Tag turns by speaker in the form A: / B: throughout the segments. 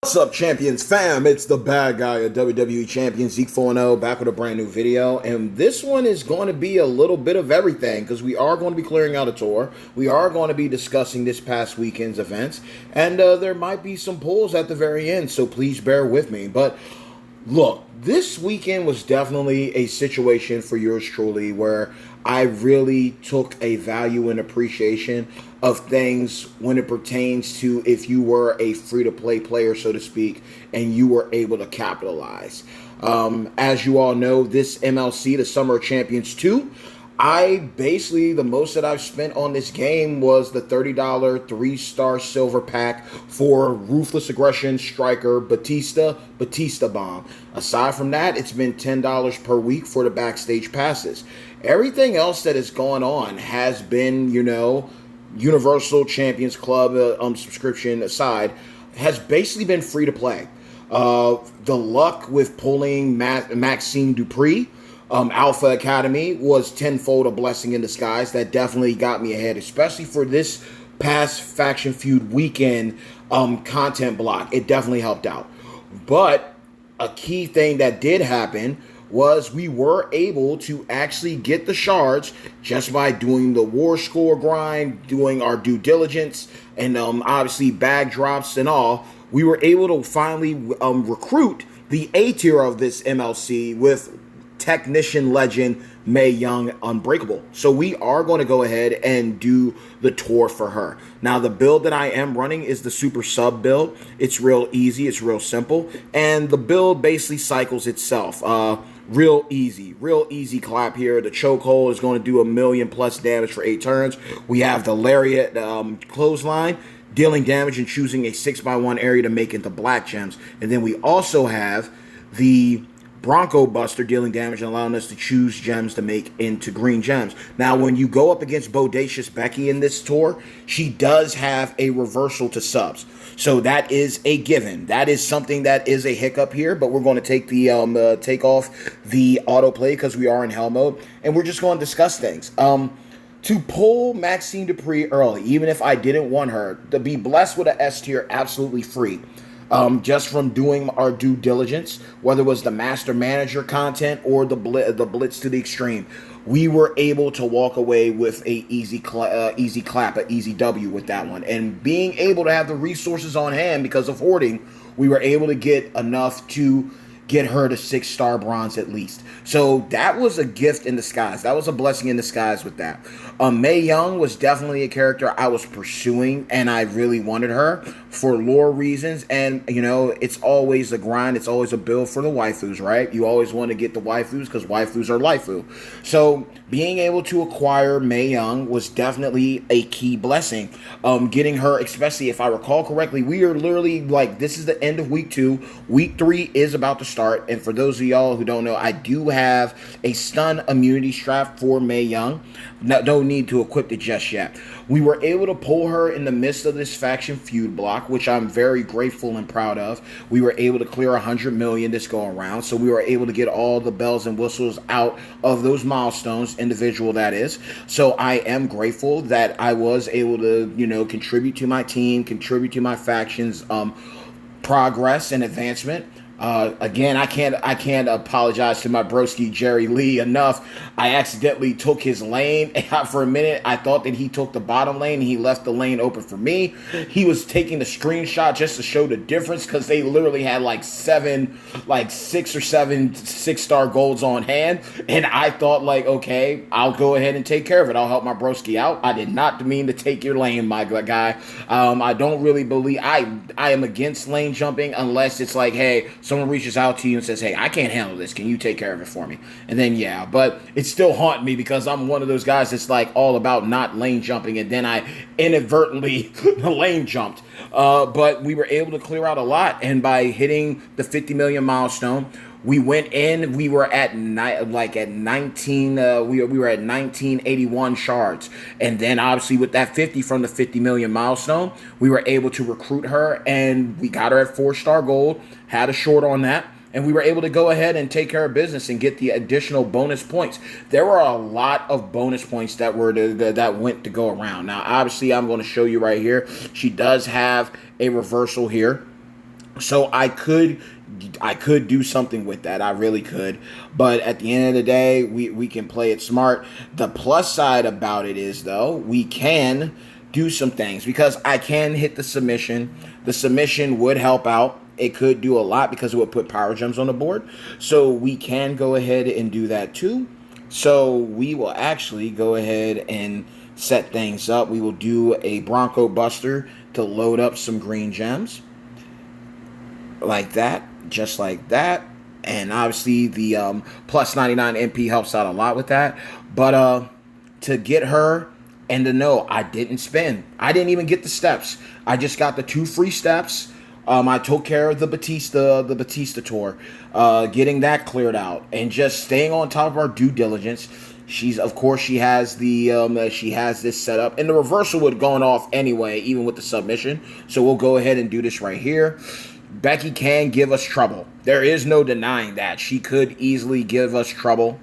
A: What's up, Champions fam? It's the bad guy of WWE Champion, Zeke 4-0, back with a brand new video. And this one is going to be a little bit of everything because we are going to be clearing out a tour. We are going to be discussing this past weekend's events. And there might be some polls at the very end, so please bear with me. But look, this weekend was definitely a situation for yours truly where I really took a value and appreciation of things when it pertains to if you were a free-to-play player, so to speak, and you were able to capitalize. As you all know, this MLC, the Summer of Champions 2, the most that I've spent on this game was the $30 3-star silver pack for Ruthless Aggression Striker Batista Bomb. Aside from that, it's been $10 per week for the backstage passes. Everything else that is going on has been, Universal Champions Club subscription aside, has basically been free to play. The luck with pulling Maxime Dupree, Alpha Academy, was tenfold a blessing in disguise. That definitely got me ahead, especially for this past Faction Feud weekend content block. It definitely helped out. But a key thing that did happen was we were able to actually get the shards just by doing the war score grind, doing our due diligence, and obviously bag drops and all. We were able to finally recruit the A tier of this MLC with technician legend Mae Young Unbreakable. So we are going to go ahead and do the tour for her. Now, the build that I am running is the super sub build. It's real easy. It's real simple. And the build basically cycles itself. Real easy clap here. The chokehold is going to do 1,000,000 plus damage for 8 turns. We have the lariat clothesline, dealing damage and choosing a 6x1 area to make into black gems. And then we also have the Bronco Buster, dealing damage and allowing us to choose gems to make into green gems. Now, when you go up against Bodacious Becky in this tour, she does have a reversal to subs. So that is a given. That is something that is a hiccup here, but we're going to take the take off the autoplay because we are in hell mode, and we're just going to discuss things. To pull Maxime Dupree early, even if I didn't want her, to be blessed with an S tier absolutely free. Just from doing our due diligence, whether it was the Master Manager content or the Blitz to the Extreme, we were able to walk away with a easy clap, an easy W with that one. And being able to have the resources on hand because of hoarding, we were able to get enough to get her to 6-star bronze at least. So that was a gift in disguise. That was a blessing in disguise with that. Mae Young was definitely a character I was pursuing, and I really wanted her for lore reasons. And, it's always a grind. It's always a build for the waifus, right? You always want to get the waifus because waifus are lifu. So being able to acquire Mae Young was definitely a key blessing. Getting her, especially if I recall correctly, we are literally this is the end of week 2. Week 3 is about to start. And for those of y'all who don't know, I do have a stun immunity strap for Mae Young. No need to equip it just yet. We were able to pull her in the midst of this Faction Feud block, which I'm very grateful and proud of. We were able to clear 100 million this go around, so we were able to get all the bells and whistles out of those milestones, individual that is. So I am grateful that I was able to, contribute to my team, contribute to my faction's progress and advancement. Again, I can't apologize to my broski Jerry Lee enough. I accidentally took his lane. For a minute, I thought that he took the bottom lane and he left the lane open for me. He was taking the screenshot just to show the difference because they literally had 6 or 7 6-star golds on hand. And I thought okay, I'll go ahead and take care of it. I'll help my broski out. I did not mean to take your lane, my guy. I don't really believe I am against lane jumping unless it's hey, someone reaches out to you and says, hey, I can't handle this. Can you take care of it for me? And then, yeah, but it's still haunting me because I'm one of those guys that's all about not lane jumping. And then I inadvertently lane jumped. But we were able to clear out a lot. And by hitting the 50 million milestone, we went in. We were at 19. We were at 1981 shards, and then obviously with that 50 from the 50 million milestone, we were able to recruit her, and we got her at 4-star gold. Had a short on that, and we were able to go ahead and take care of business and get the additional bonus points. There were a lot of bonus points that went to go around. Now, obviously, I'm going to show you right here. She does have a reversal here. So I could do something with that. I really could. But at the end of the day, we can play it smart. The plus side about it is though, we can do some things because I can hit the submission. The submission would help out. It could do a lot because it would put power gems on the board. So we can go ahead and do that too. So we will actually go ahead and set things up. We will do a Bronco Buster to load up some green gems like that, just like that. And obviously the plus 99 MP helps out a lot with that. But to get her and to know I didn't spin. I didn't even get the steps. I just got the 2 free steps. I took care of the Batista tour, getting that cleared out, and just staying on top of our due diligence. Of course, she has this set up, and the reversal would have gone off anyway, even with the submission. So we'll go ahead and do this right here. Becky can give us trouble. There is no denying that. She could easily give us trouble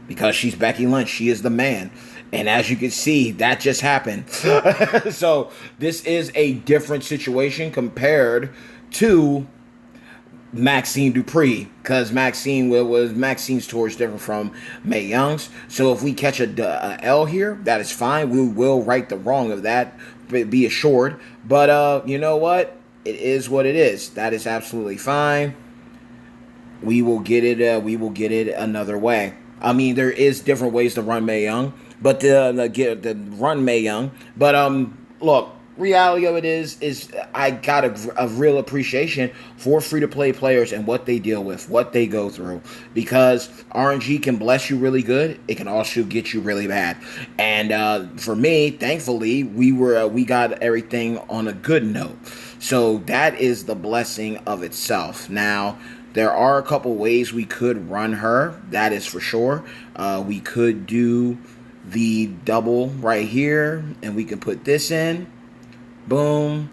A: because she's Becky Lynch. She is the man. And as you can see, that just happened. So this is a different situation compared to Maxine Dupree, because Maxine's tour is different from Mae Young's. So if we catch a L here, that is fine. We will right the wrong of that, be assured. But you know what? It is what it is. That is absolutely fine. We will get it. We will get it another way. I mean, there is different ways to run Mae Young, but the run Mae Young. But look, reality of it is I got a real appreciation for free-to-play players and what they deal with, what they go through. Because RNG can bless you really good, it can also get you really bad. And for me, thankfully, we got everything on a good note. So that is the blessing of itself. Now, there are a couple ways we could run her. That is for sure. We could do the double right here, and we can put this in. Boom.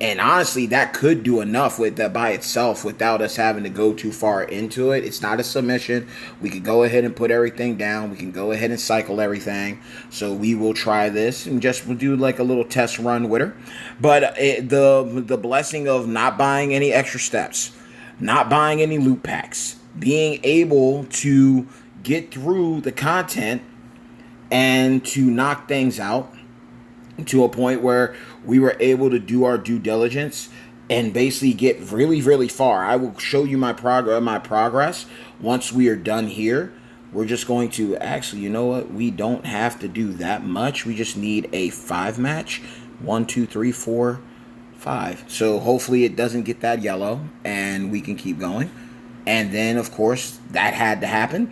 A: And honestly, that could do enough with that by itself without us having to go too far into it. It's not a submission. We could go ahead and put everything down. We can go ahead and cycle everything. So we will try this and we'll do like a little test run with her. But the blessing of not buying any extra steps, not buying any loot packs, being able to get through the content and to knock things out to a point where we were able to do our due diligence and basically get really, really far. I will show you my progress once we are done here. We're just going to actually, you know what? We don't have to do that much. We just need a 5 match. 1, 2, 3, 4, 5. So hopefully it doesn't get that yellow and we can keep going. And then, of course, that had to happen.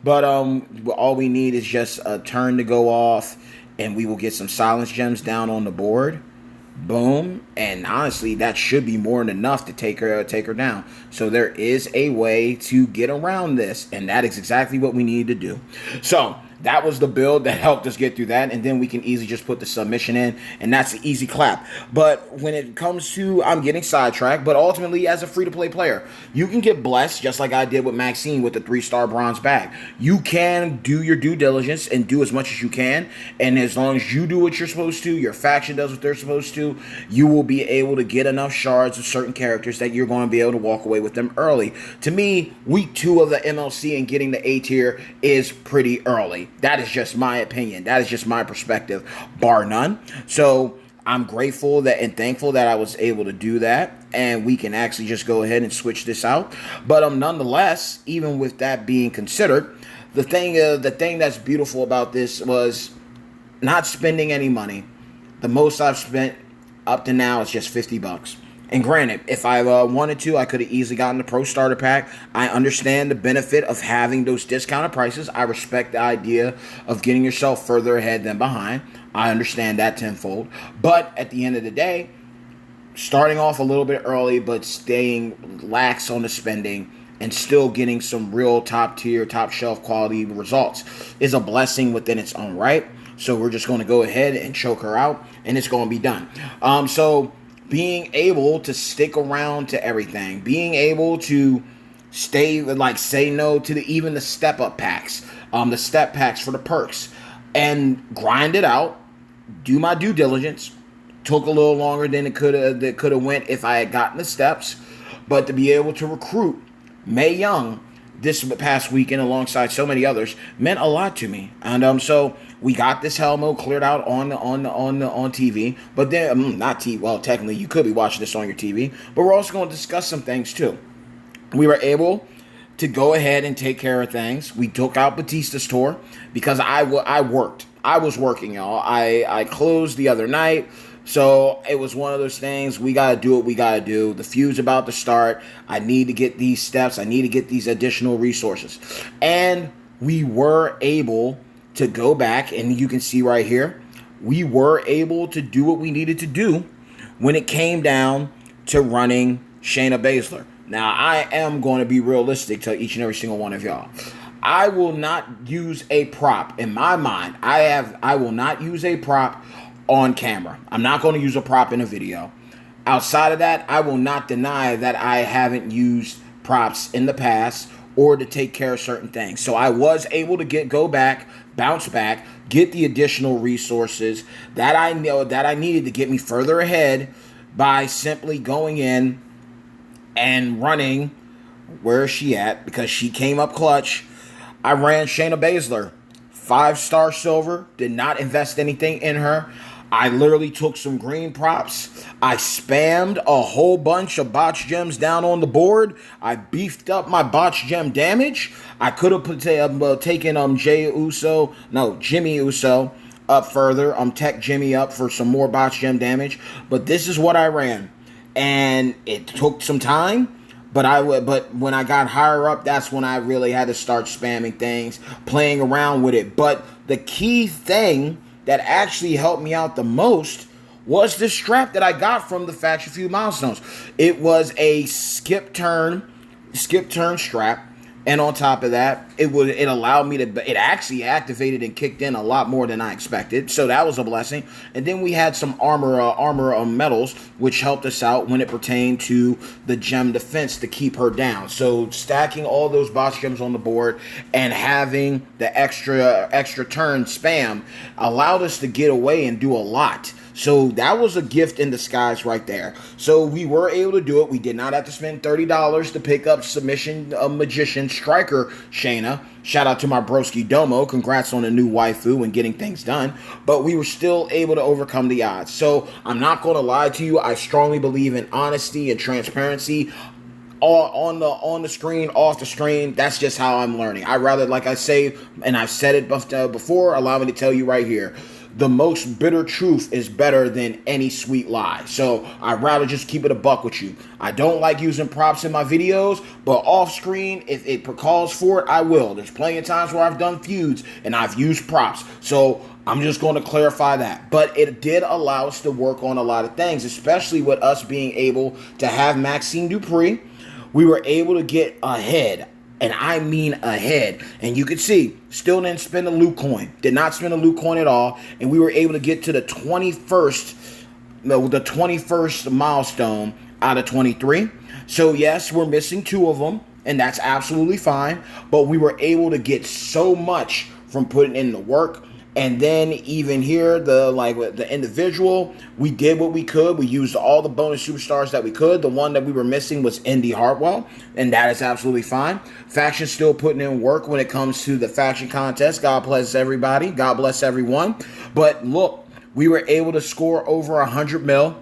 A: But all we need is just a turn to go off, and we will get some silence gems down on the board. Boom. And honestly, that should be more than enough to take her down. So there is a way to get around this, and that is exactly what we need to do. So that was the build that helped us get through that, and then we can easily just put the submission in, and that's an easy clap. But when it comes to, I'm getting sidetracked, but ultimately as a free-to-play player, you can get blessed just like I did with Maxine with the 3-star bronze bag. You can do your due diligence and do as much as you can, and as long as you do what you're supposed to, your faction does what they're supposed to, you will be able to get enough shards of certain characters that you're going to be able to walk away with them early. To me, week 2 of the MLC and getting the A tier is pretty early. That is just my opinion. That is just my perspective, bar none. So I'm grateful that and thankful that I was able to do that, and we can actually just go ahead and switch this out. But nonetheless, even with that being considered, the thing that's beautiful about this was not spending any money. The most I've spent up to now is just $50. And granted, if I wanted to, I could have easily gotten the Pro Starter Pack. I understand the benefit of having those discounted prices. I respect the idea of getting yourself further ahead than behind. I understand that tenfold. But at the end of the day, starting off a little bit early, but staying lax on the spending and still getting some real top tier, top shelf quality results is a blessing within its own right. So we're just going to go ahead and choke her out, and it's going to be done. So being able to stick around to everything, being able to say no to even the step up packs, the step packs for the perks, and grind it out, do my due diligence, Took a little longer than it could have went if I had gotten the steps, but to be able to recruit Mae Young this past weekend alongside so many others meant a lot to me. And so we got this hell mode cleared out on TV, but then not TV. Well, technically you could be watching this on your TV, but we're also going to discuss some things too. We were able to go ahead and take care of things. We took out Batista's tour because I worked. I was working, y'all. I closed the other night. So it was one of those things. We got to do what we got to do. The feud's about to start. I need to get these steps. I need to get these additional resources. And we were able to go back, and you can see right here, we were able to do what we needed to do when it came down to running Shayna Baszler. Now, I am going to be realistic to each and every single one of y'all. I will not use a prop. In my mind, I will not use a prop on camera. I'm not going to use a prop in a video. Outside of that, I will not deny that I haven't used props in the past or to take care of certain things. So I was able to go back, bounce back, get the additional resources that I know that I needed to get me further ahead by simply going in and running. Where is she at? Because she came up clutch. I ran Shayna Baszler, 5-star silver, did not invest anything in her. I literally took some green props. I spammed a whole bunch of botch gems down on the board. I beefed up my botch gem damage. I could have taken Jimmy Uso up further. Tech Jimmy up for some more botch gem damage. But this is what I ran. And it took some time. But when I got higher up, that's when I really had to start spamming things, playing around with it. But the key thing that actually helped me out the most was the strap that I got from the Faction Feud Milestones. It was a skip turn strap. And on top of that, it allowed me to, it actually activated and kicked in a lot more than I expected. So that was a blessing. And then we had some armor metals, which helped us out when it pertained to the gem defense to keep her down. So stacking all those boss gems on the board and having the extra turn spam allowed us to get away and do a lot. So that was a gift in disguise right there. So we were able to do it. We did not have to spend $30 to pick up Submission Magician Striker Shayna. Shout out to my broski Domo. Congrats on a new waifu and getting things done. But we were still able to overcome the odds. So I'm not going to lie to you. I strongly believe in honesty and transparency. On the screen, off the screen. That's just how I'm learning. I rather, like I say, and I've said it before, allow me to tell you right here. The most bitter truth is better than any sweet lie. So I'd rather just keep it a buck with you. I don't like using props in my videos, but off screen, if it calls for it, I will. There's plenty of times where I've done feuds and I've used props. So I'm just going to clarify that. But it did allow us to work on a lot of things, especially with us being able to have Maxine Dupree. We were able to get ahead. And I mean ahead. And you can see, still didn't spend a loot coin. Did not spend a loot coin at all. And we were able to get to the 21st milestone out of 23. So yes, we're missing 2 of them. And that's absolutely fine. But we were able to get so much from putting in the work. And then even here, the individual, we did what we could. We used all the bonus superstars that we could. The one that we were missing was Indy Hartwell, and that is absolutely fine. Faction's still putting in work when it comes to the faction contest. God bless everybody. God bless everyone. But look, we were able to score over 100 mil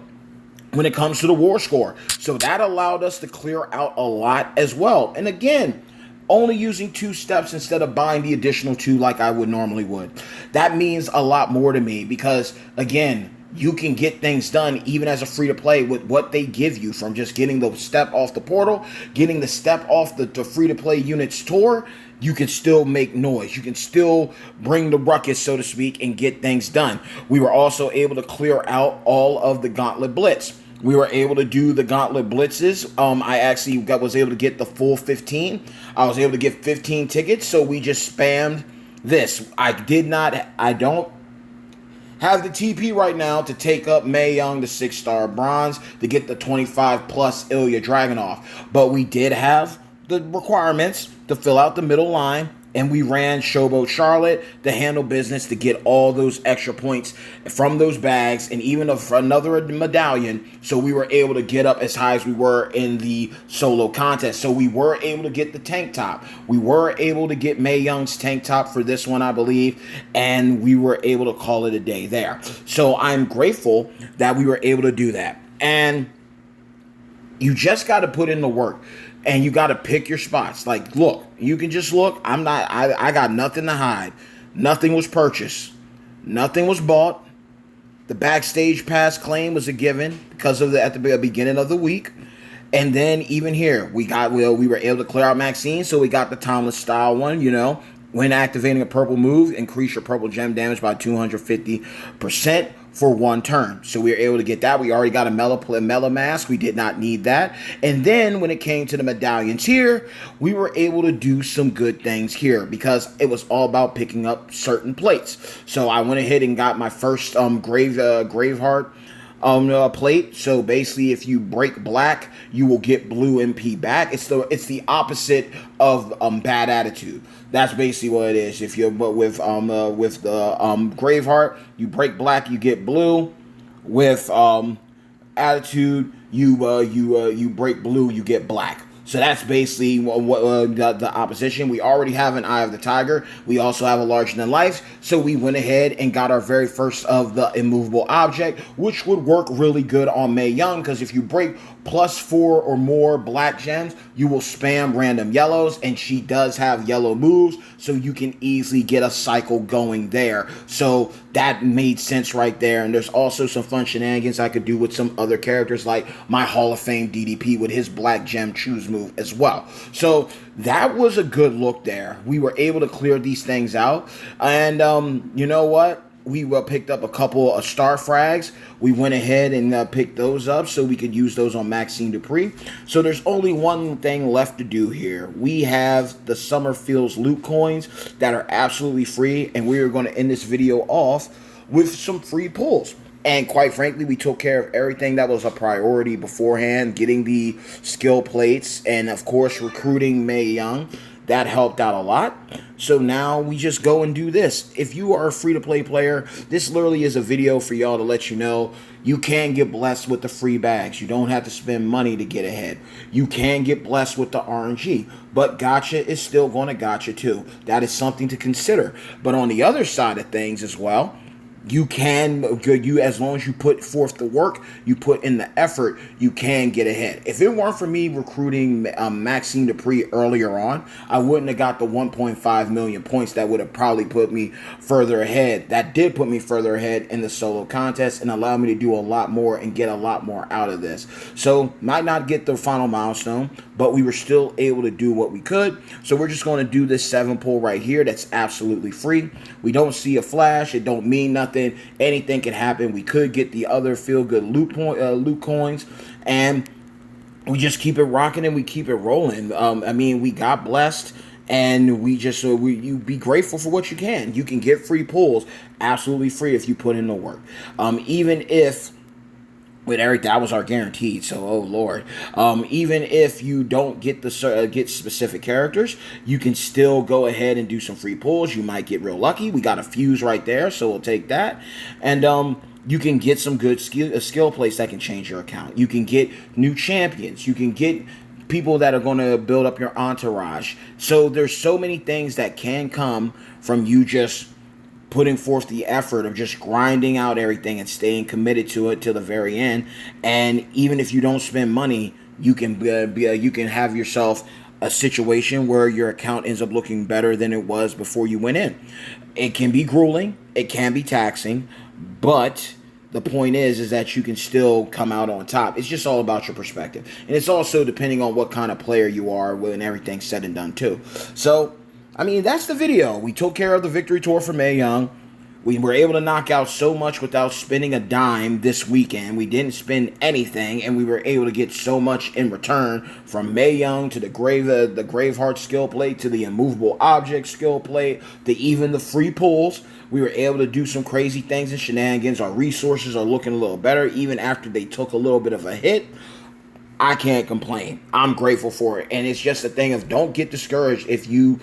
A: when it comes to the war score. So that allowed us to clear out a lot as well. And again, only using 2 steps instead of buying the additional 2 like I would normally would. That means a lot more to me because, again, you can get things done even as a free-to-play with what they give you, from just getting the step off the portal, getting the step off the free-to-play units tour. You can still make noise. You can still bring the ruckus, so to speak, and get things done. We were also able to clear out all of the Gauntlet Blitz. We were able to do the Gauntlet Blitzes. I actually was able to get the full 15. I was able to get 15 tickets, so we just spammed this. I don't have the TP right now to take up Mae Young, the 6-star bronze, to get the 25 plus Ilya Dragunov. But we did have the requirements to fill out the middle line and we ran Showboat Charlotte to handle business to get all those extra points from those bags and even another medallion. So we were able to get up as high as we were in the solo contest. So we were able to get the tank top. We were able to get Mae Young's tank top for this one, I believe, and we were able to call it a day there. So I'm grateful that we were able to do that. And you just got to put in the work. And you got to pick your spots. Like, look, you can just look. I got nothing to hide. Nothing was purchased. Nothing was bought. The backstage pass claim was a given because of at the beginning of the week. And then even here, we were able to clear out Maxine, so we got the Timeless Style one, When activating a purple move, increase your purple gem damage by 250% for one turn. So we were able to get that. We already got a Mela Mask. We did not need that. And then when it came to the medallions here, we were able to do some good things here because it was all about picking up certain plates. So I went ahead and got my first Graveheart plate. So basically, if you break black, you will get blue MP back. It's the opposite of Bad Attitude. That's basically what it is. If you're with the Graveheart, you break black, you get blue. With Attitude, you break blue, you get black. So that's basically what the opposition. We already have an Eye of the Tiger. We also have a Larger Than Life. So we went ahead and got our very first of the immovable object, which would work really good on Mae Young, because if you break +4 or more black gems, you will spam random yellows, and she does have yellow moves, so you can easily get a cycle going there. So that made sense right there. And there's also some fun shenanigans I could do with some other characters, like my Hall of Fame DDP with his black gem choose move as well. So that was a good look there. We were able to clear these things out. And you know what? We picked up a couple of star frags. We went ahead and picked those up so we could use those on Maxine Dupri. So there's only one thing left to do here. We have the Summer Fields loot coins that are absolutely free, and we are going to end this video off with some free pulls. And quite frankly, we took care of everything that was a priority beforehand, getting the skill plates and, of course, recruiting Mae Young. That helped out a lot. So now we just go and do this. If you are a free-to-play player, this literally is a video for y'all to let you know you can get blessed with the free bags. You don't have to spend money to get ahead. You can get blessed with the RNG. But gacha is still going to gacha too. That is something to consider. But on the other side of things as well, you as long as you put forth the work, you put in the effort, you can get ahead. If it weren't for me recruiting Maxine Dupri earlier on, I wouldn't have got the 1.5 million points. That would have probably put me further ahead. That did put me further ahead in the solo contest and allowed me to do a lot more and get a lot more out of this. So might not get the final milestone, but we were still able to do what we could. So we're just going to do this 7 pull right here. That's absolutely free. We don't see a flash. It don't mean nothing. Anything can happen. We could get the other feel good loot coins, and we just keep it rocking and we keep it rolling. I mean, we got blessed, and we just you be grateful for what you can. You can get free pulls absolutely free if you put in the work. Even if with Eric, that was our guaranteed. So, oh Lord, even if you don't get get specific characters, you can still go ahead and do some free pulls. You might get real lucky. We got a fuse right there, so we'll take that. And you can get some good skill plays that can change your account. You can get new champions. You can get people that are going to build up your entourage. So there's so many things that can come from you just putting forth the effort of just grinding out everything and staying committed to it till the very end. And even if you don't spend money, you can you can have yourself a situation where your account ends up looking better than it was before you went in. It can be grueling, it can be taxing, but the point is that you can still come out on top. It's just all about your perspective. And it's also depending on what kind of player you are when everything's said and done too. So I mean, that's the video. We took care of the victory tour for Mae Young. We were able to knock out so much without spending a dime this weekend. We didn't spend anything, and we were able to get so much in return, from Mae Young to the Graveheart skill plate to the immovable object skill plate to even the free pulls. We were able to do some crazy things and shenanigans. Our resources are looking a little better, even after they took a little bit of a hit. I can't complain. I'm grateful for it. And it's just a thing of don't get discouraged if you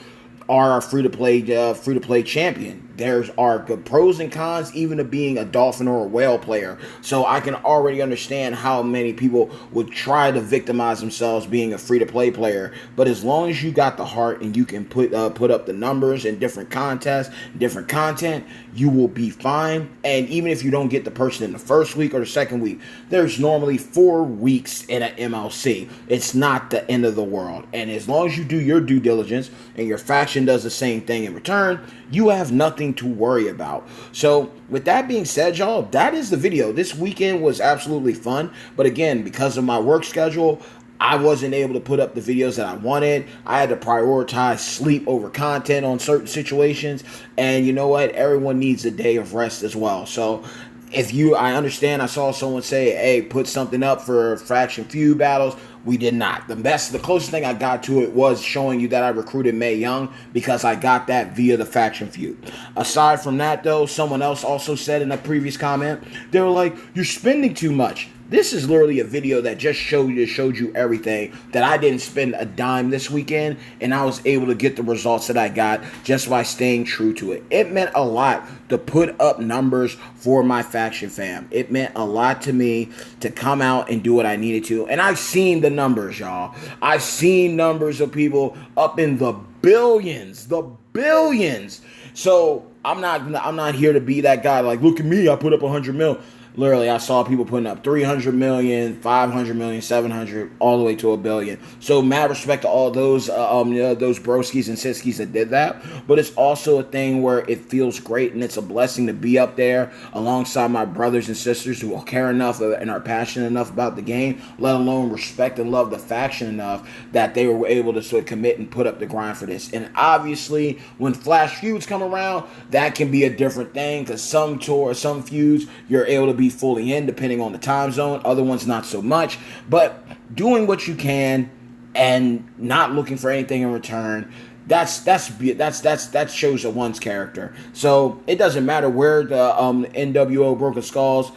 A: are a free to play champion. There's are good pros and cons, even to being a dolphin or a whale player. So I can already understand how many people would try to victimize themselves being a free-to-play player. But as long as you got the heart and you can put up the numbers in different contests, different content, you will be fine. And even if you don't get the person in the first week or the second week, there's normally 4 weeks in an MLC. It's not the end of the world. And as long as you do your due diligence and your faction does the same thing in return, you have nothing to worry about. So with that being said, y'all, that is the video. This weekend was absolutely fun. But again, because of my work schedule, I wasn't able to put up the videos that I wanted. I had to prioritize sleep over content on certain situations. And you know what? Everyone needs a day of rest as well. So I understand, I saw someone say, hey, put something up for faction feud battles. We did not. The closest thing I got to it was showing you that I recruited Mae Young, because I got that via the faction feud. Aside from that, though, someone else also said in a previous comment, they were like, you're spending too much. This is literally a video that just showed you everything, that I didn't spend a dime this weekend, and I was able to get the results that I got just by staying true to it. It meant a lot to put up numbers for my faction fam. It meant a lot to me to come out and do what I needed to. And I've seen the numbers, y'all. I've seen numbers of people up in the billions. So I'm not here to be that guy like, look at me, I put up 100 mil. Literally, I saw people putting up 300 million, 500 million, 700, all the way to $1 billion. So, mad respect to all those broskies and siskies that did that. But it's also a thing where it feels great, and it's a blessing to be up there alongside my brothers and sisters who care enough and are passionate enough about the game, let alone respect and love the faction enough that they were able to sort of commit and put up the grind for this. And obviously, when flash feuds come around, that can be a different thing, because some feuds you're able to be fully in depending on the time zone, other ones not so much. But doing what you can and not looking for anything in return, that shows one's character. So it doesn't matter where the NWO Broken Skulls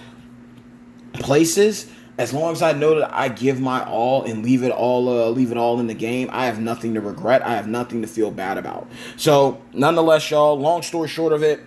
A: places, as long as I know that I give my all and leave it all in the game, I have nothing to regret. I have nothing to feel bad about. So nonetheless, y'all, long story short of it,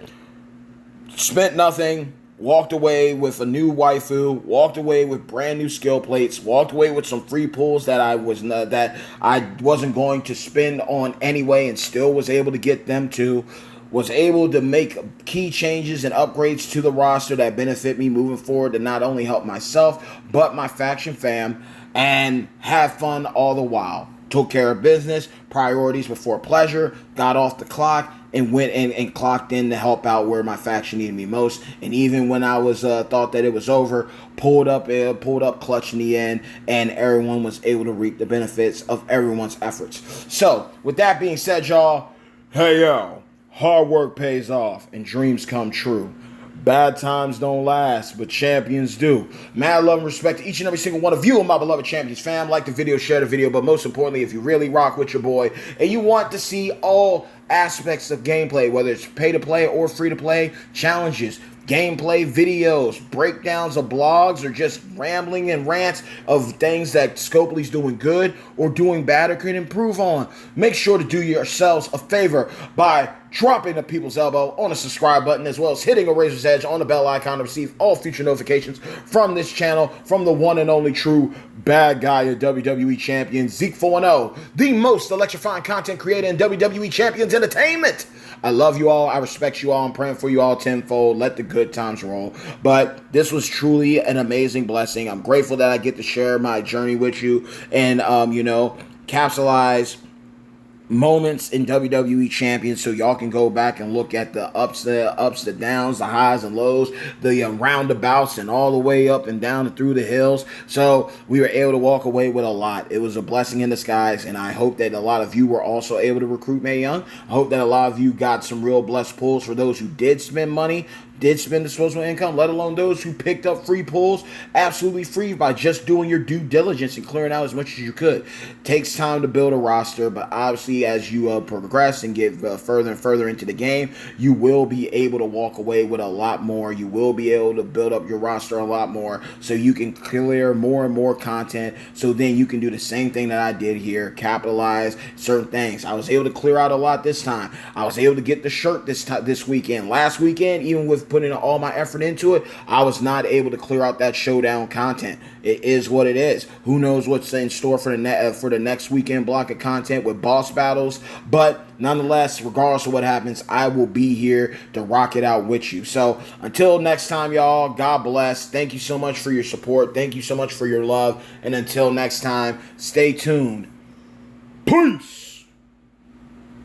A: spent nothing. Walked away with a new waifu, walked away with brand new skill plates, walked away with some free pulls that I wasn't going to spend on anyway, and still was able to get them to. Was able to make key changes and upgrades to the roster that benefit me moving forward, to not only help myself but my faction fam, and have fun all the while. Took care of business, priorities before pleasure, got off the clock, and went in and clocked in to help out where my faction needed me most. And even when I was thought that it was over, pulled up clutch in the end, and everyone was able to reap the benefits of everyone's efforts. So, with that being said, y'all, hey yo, hard work pays off and dreams come true. Bad times don't last, but champions do. Mad love and respect to each and every single one of you, my beloved champions fam. Like the video, share the video, but most importantly, if you really rock with your boy and you want to see all aspects of gameplay, whether it's pay to play or free to play, challenges, gameplay videos, breakdowns of blogs, or just rambling and rants of things that Scopely's doing good or doing bad or can improve on, make sure to do yourselves a favor by dropping the people's elbow on the subscribe button, as well as hitting a razor's edge on the bell icon to receive all future notifications from this channel, from the one and only true bad guy of WWE champion, Zeke 410, the most electrifying content creator in WWE Champions Entertainment. I love you all. I respect you all. I'm praying for you all tenfold. Let the good times roll. But this was truly an amazing blessing. I'm grateful that I get to share my journey with you and, capsulize moments in WWE Champions, so y'all can go back and look at the ups, the downs, the highs and lows, the roundabouts, and all the way up and down and through the hills. So we were able to walk away with a lot. It was a blessing in disguise, and I hope that a lot of you were also able to recruit Mae Young. I hope that a lot of you got some real blessed pulls for those who did spend money did spend disposable income, let alone those who picked up free pulls absolutely free by just doing your due diligence and clearing out as much as you could. Takes time to build a roster, but obviously as you progress and get further and further into the game, you will be able to walk away with a lot more. You will be able to build up your roster a lot more so you can clear more and more content, so then you can do the same thing that I did here, capitalize certain things. I was able to clear out a lot this time. I was able to get the shirt this weekend. Last weekend, even with putting all my effort into it, I was not able to clear out that showdown content. It is what it is. Who knows what's in store for the next weekend block of content with boss battles, but nonetheless, regardless of what happens, I will be here to rock it out with you. So until next time, y'all, God bless. Thank you so much for your support. Thank you so much for your love. And until next time, stay tuned. Peace.